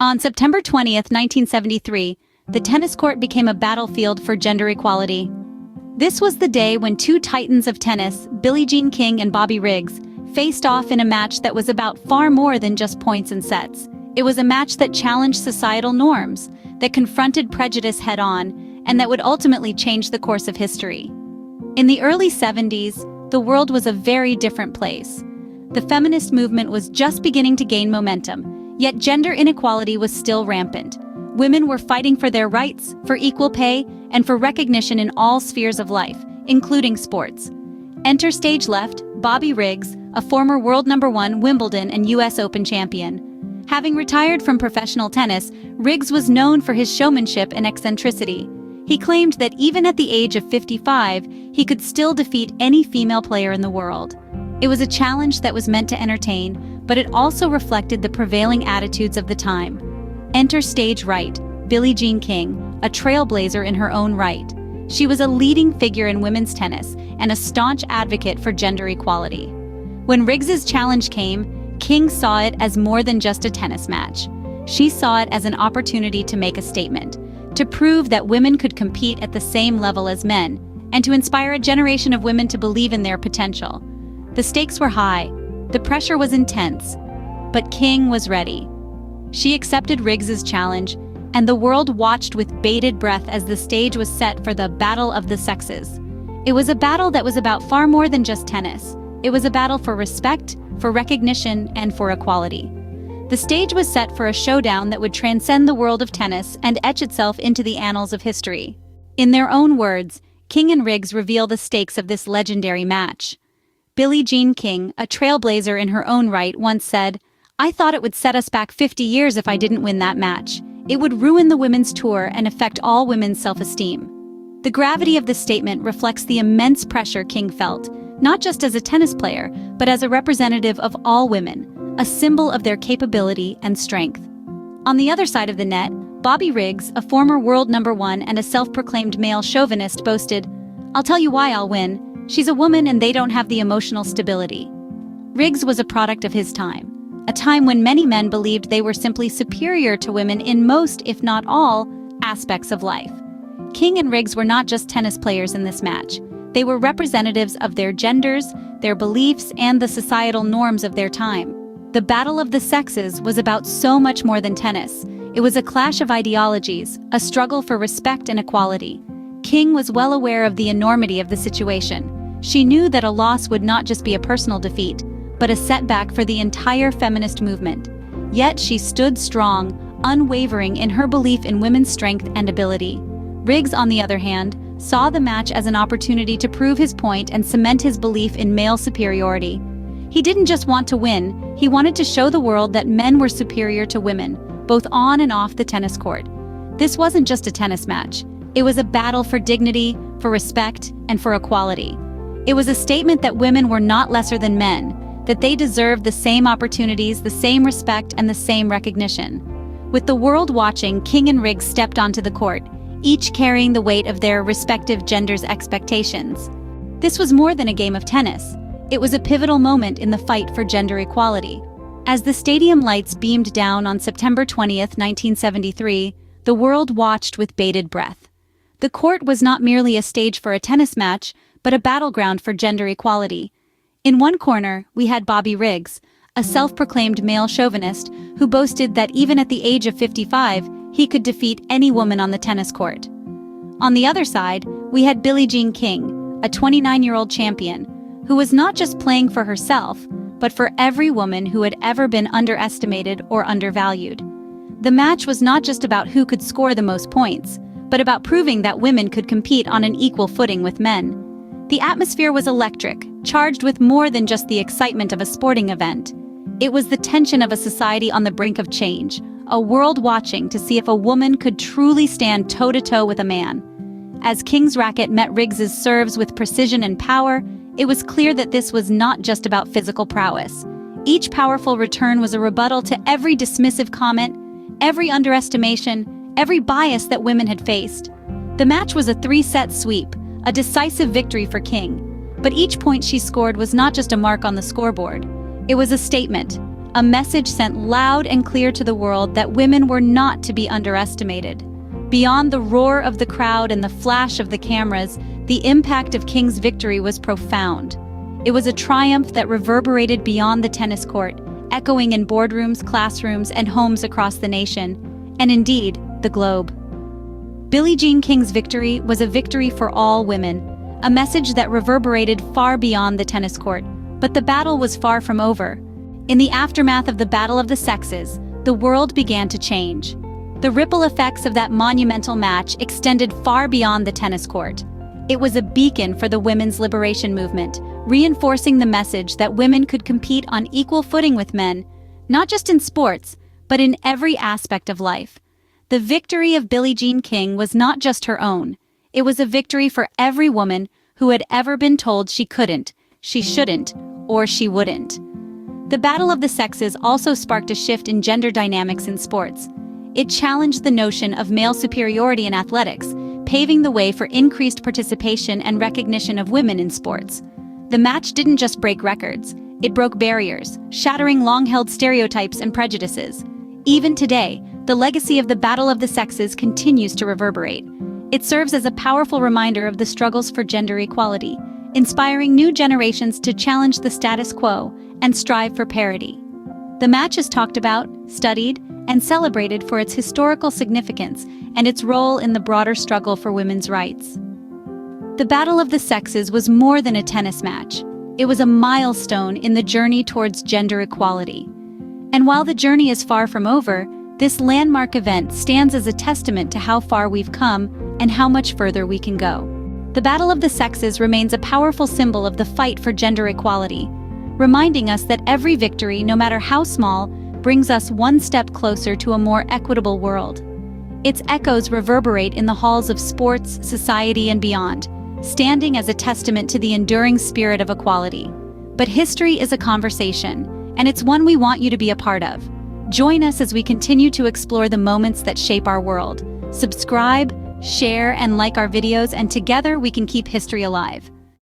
On September 20th, 1973, the tennis court became a battlefield for gender equality. This was the day when two titans of tennis, Billie Jean King and Bobby Riggs, faced off in a match that was about far more than just points and sets. It was a match that challenged societal norms, that confronted prejudice head-on, and that would ultimately change the course of history. In the early 70s, the world was a very different place. The feminist movement was just beginning to gain momentum, yet gender inequality was still rampant. Women were fighting for their rights, for equal pay, and for recognition in all spheres of life, including sports. Enter stage left, Bobby Riggs, a former world #1 Wimbledon and US Open champion. Having retired from professional tennis, Riggs was known for his showmanship and eccentricity. He claimed that even at the age of 55, he could still defeat any female player in the world. It was a challenge that was meant to entertain, but it also reflected the prevailing attitudes of the time. Enter stage right, Billie Jean King, a trailblazer in her own right. She was a leading figure in women's tennis and a staunch advocate for gender equality. When Riggs's challenge came, King saw it as more than just a tennis match. She saw it as an opportunity to make a statement, to prove that women could compete at the same level as men, and to inspire a generation of women to believe in their potential. The stakes were high, the pressure was intense, but King was ready. She accepted Riggs's challenge, and the world watched with bated breath as the stage was set for the battle of the sexes. It was a battle that was about far more than just tennis. It was a battle for respect, for recognition, and for equality. The stage was set for a showdown that would transcend the world of tennis and etch itself into the annals of history. In their own words, King and Riggs reveal the stakes of this legendary match. Billie Jean King, a trailblazer in her own right, once said, "I thought it would set us back 50 years if I didn't win that match. It would ruin the women's tour and affect all women's self-esteem." The gravity of this statement reflects the immense pressure King felt, not just as a tennis player, but as a representative of all women, a symbol of their capability and strength. On the other side of the net, Bobby Riggs, a former world #1 and a self-proclaimed male chauvinist, boasted, "I'll tell you why I'll win. She's a woman and they don't have the emotional stability." Riggs was a product of his time, a time when many men believed they were simply superior to women in most, if not all, aspects of life. King and Riggs were not just tennis players in this match. They were representatives of their genders, their beliefs, and the societal norms of their time. The battle of the sexes was about so much more than tennis. It was a clash of ideologies, a struggle for respect and equality. King was well aware of the enormity of the situation. She knew that a loss would not just be a personal defeat, but a setback for the entire feminist movement. Yet she stood strong, unwavering in her belief in women's strength and ability. Riggs, on the other hand, saw the match as an opportunity to prove his point and cement his belief in male superiority. He didn't just want to win, he wanted to show the world that men were superior to women, both on and off the tennis court. This wasn't just a tennis match. It was a battle for dignity, for respect, and for equality. It was a statement that women were not lesser than men, that they deserved the same opportunities, the same respect, and the same recognition. With the world watching, King and Riggs stepped onto the court, each carrying the weight of their respective genders' expectations. This was more than a game of tennis. It was a pivotal moment in the fight for gender equality. As the stadium lights beamed down on September 20th, 1973, the world watched with bated breath. The court was not merely a stage for a tennis match, but a battleground for gender equality. In one corner, we had Bobby Riggs, a self-proclaimed male chauvinist who boasted that even at the age of 55, he could defeat any woman on the tennis court. On the other side, we had Billie Jean King, a 29-year-old champion, who was not just playing for herself, but for every woman who had ever been underestimated or undervalued. The match was not just about who could score the most points, but about proving that women could compete on an equal footing with men. The atmosphere was electric, charged with more than just the excitement of a sporting event. It was the tension of a society on the brink of change, a world watching to see if a woman could truly stand toe-to-toe with a man. As King's racket met Riggs's serves with precision and power, it was clear that this was not just about physical prowess. Each powerful return was a rebuttal to every dismissive comment, every underestimation, every bias that women had faced. The match was a 3-set sweep, a decisive victory for King. But each point she scored was not just a mark on the scoreboard. It was a statement, a message sent loud and clear to the world that women were not to be underestimated. Beyond the roar of the crowd and the flash of the cameras, the impact of King's victory was profound. It was a triumph that reverberated beyond the tennis court, echoing in boardrooms, classrooms, and homes across the nation, and indeed, the globe. Billie Jean King's victory was a victory for all women, a message that reverberated far beyond the tennis court. But the battle was far from over. In the aftermath of the Battle of the Sexes, the world began to change. The ripple effects of that monumental match extended far beyond the tennis court. It was a beacon for the women's liberation movement, reinforcing the message that women could compete on equal footing with men, not just in sports, but in every aspect of life. The victory of Billie Jean King was not just her own. It was a victory for every woman who had ever been told she couldn't, she shouldn't, or she wouldn't. The Battle of the Sexes also sparked a shift in gender dynamics in sports. It challenged the notion of male superiority in athletics, paving the way for increased participation and recognition of women in sports. The match didn't just break records, it broke barriers, shattering long-held stereotypes and prejudices. Even today, the legacy of the Battle of the Sexes continues to reverberate. It serves as a powerful reminder of the struggles for gender equality, inspiring new generations to challenge the status quo and strive for parity. The match is talked about, studied, and celebrated for its historical significance and its role in the broader struggle for women's rights. The Battle of the Sexes was more than a tennis match. It was a milestone in the journey towards gender equality. And while the journey is far from over, this landmark event stands as a testament to how far we've come and how much further we can go. The Battle of the Sexes remains a powerful symbol of the fight for gender equality, reminding us that every victory, no matter how small, brings us one step closer to a more equitable world. Its echoes reverberate in the halls of sports, society, and beyond, standing as a testament to the enduring spirit of equality. But history is a conversation, and it's one we want you to be a part of. Join us as we continue to explore the moments that shape our world. Subscribe, share, and like our videos, and together we can keep history alive.